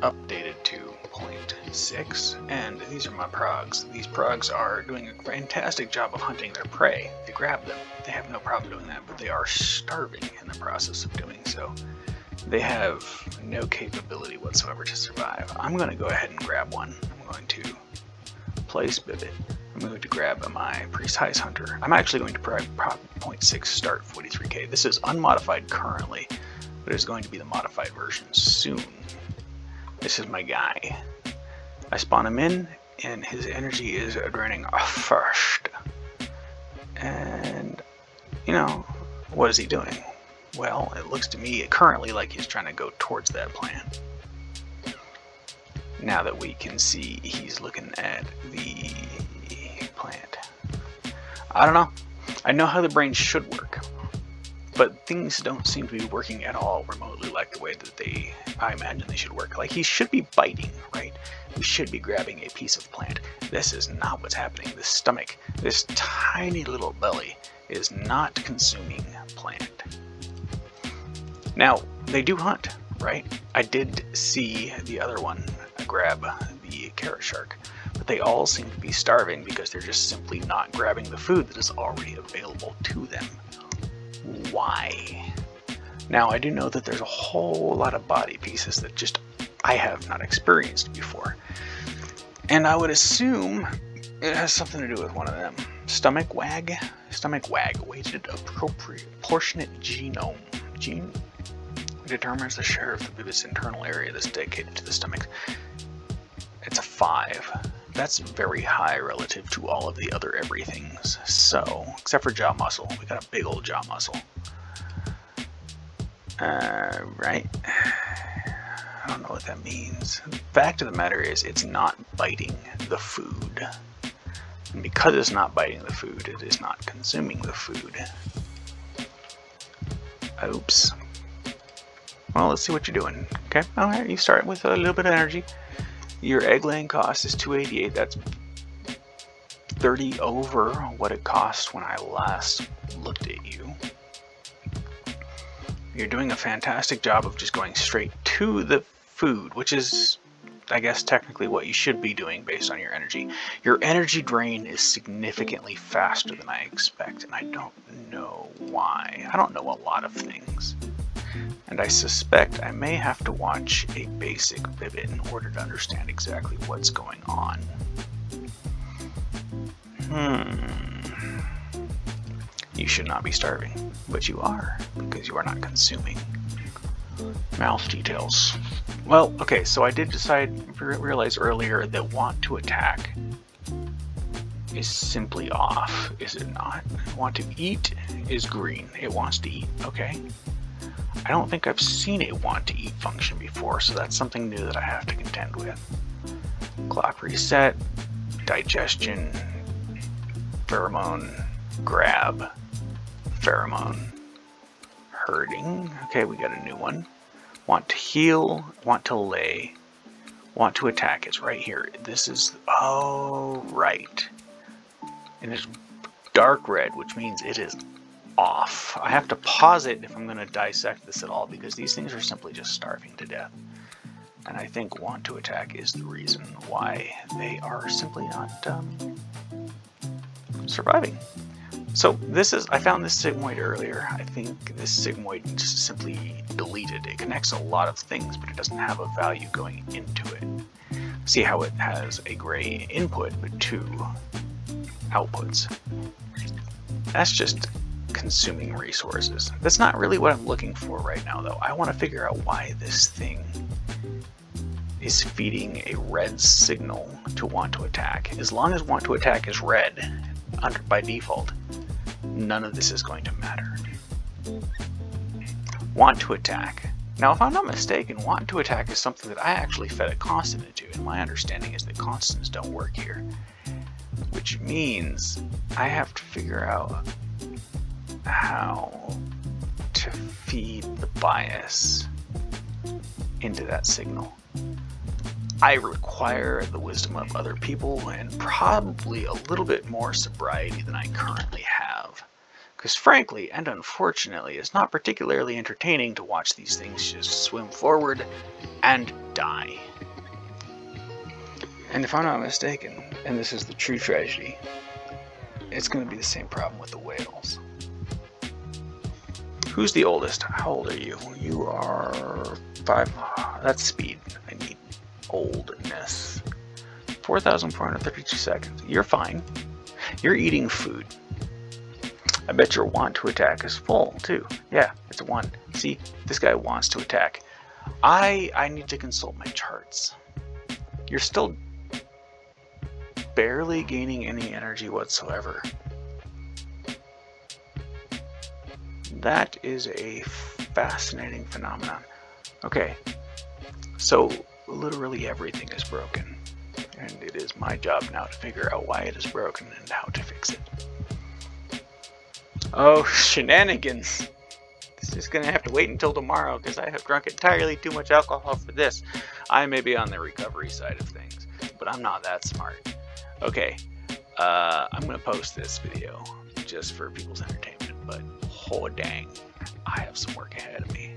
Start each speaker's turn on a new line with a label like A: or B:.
A: updated to 0.6, and these are my Progs. These Progs are doing a fantastic job of hunting their prey. They grab them. They have no problem doing that, but they are starving in the process of doing so. They have no capability whatsoever to survive. I'm going to go ahead and grab one. I'm going to place Bibit. I'm going to grab my Priest Heist Hunter. I'm actually going to Prog 0.6 start 43k. This is unmodified currently, but it's going to be the modified version soon. This is my guy. I spawn him in, and his energy is draining first. And, you know, what is he doing? Well, it looks to me currently like he's trying to go towards that plant. Now that we can see he's looking at the plant. I don't know. I know how the brain should work, but things don't seem to be working at all remotely like the way that I imagine they should work. Like, he should be biting, right? We should be grabbing a piece of plant. This is not what's happening. This stomach, this tiny little belly, is not consuming plant. Now, they do hunt, right? I did see the other one grab the carrot shark, but they all seem to be starving because they're just simply not grabbing the food that is already available to them. Why? Now, I do know that there's a whole lot of body pieces that just I have not experienced before, and I would assume it has something to do with one of them. Stomach wag, weighted proportionate genome. Gene determines the share of the Bibit's internal area that's dedicated to the stomach. It's a 5. That's very high relative to all of the other everythings. So, except for jaw muscle, we got a big old jaw muscle. Right? I don't know what that means. The fact of the matter is, it's not biting the food. And because it's not biting the food, it is not consuming the food. Oops. Well, let's see what you're doing. Okay, alright, you start with a little bit of energy. Your egg laying cost is 288. That's 30 over what it cost when I last looked at you. You're doing a fantastic job of just going straight to the food, which is, I guess, technically what you should be doing based on your energy. Your energy drain is significantly faster than I expect, and I don't know why. I don't know a lot of things. And I suspect I may have to watch a basic Bibit in order to understand exactly what's going on. You should not be starving, but you are, because you are not consuming. Mouth details. Well, okay, so I did realize earlier that want to attack is simply off, is it not? Want to eat is green. It wants to eat, okay? I don't think I've seen a want to eat function before, so that's something new that I have to contend with. Clock reset, digestion, pheromone, grab, pheromone, herding. Okay, we got a new one. Want to heal, want to lay, want to attack is right here. This is, oh, right. And it's dark red, which means it is off. I have to pause it if I'm going to dissect this at all, because these things are simply just starving to death. And I think want to attack is the reason why they are simply not surviving. So this is, I found this sigmoid earlier. I think this sigmoid just simply deleted. It connects a lot of things, but it doesn't have a value going into it. See how it has a gray input, but 2 outputs. That's just consuming resources. That's not really what I'm looking for right now, though. I want to figure out why this thing is feeding a red signal to want to attack. As long as want to attack is red by default, none of this is going to matter. Want to attack. Now, if I'm not mistaken, want to attack is something that I actually fed a constant into, and my understanding is that constants don't work here. Which means I have to figure out how to feed the bias into that signal. I require the wisdom of other people and probably a little bit more sobriety than I currently have. Because frankly, and unfortunately, it's not particularly entertaining to watch these things just swim forward and die. And if I'm not mistaken, and this is the true tragedy, it's going to be the same problem with the whales. Who's the oldest? How old are you? You are 5. That's speed. I need oldness. 4,432 seconds. You're fine. You're eating food. I bet your want to attack is full, too. Yeah, it's a 1. See, this guy wants to attack. I need to consult my charts. You're still barely gaining any energy whatsoever. That is a fascinating phenomenon. Okay, so literally everything is broken. And it is my job now to figure out why it is broken and how to fix it. Oh, shenanigans! This is gonna have to wait until tomorrow because I have drunk entirely too much alcohol for this. I may be on the recovery side of things, but I'm not that smart. Okay, I'm gonna post this video just for people's entertainment, but oh dang, I have some work ahead of me.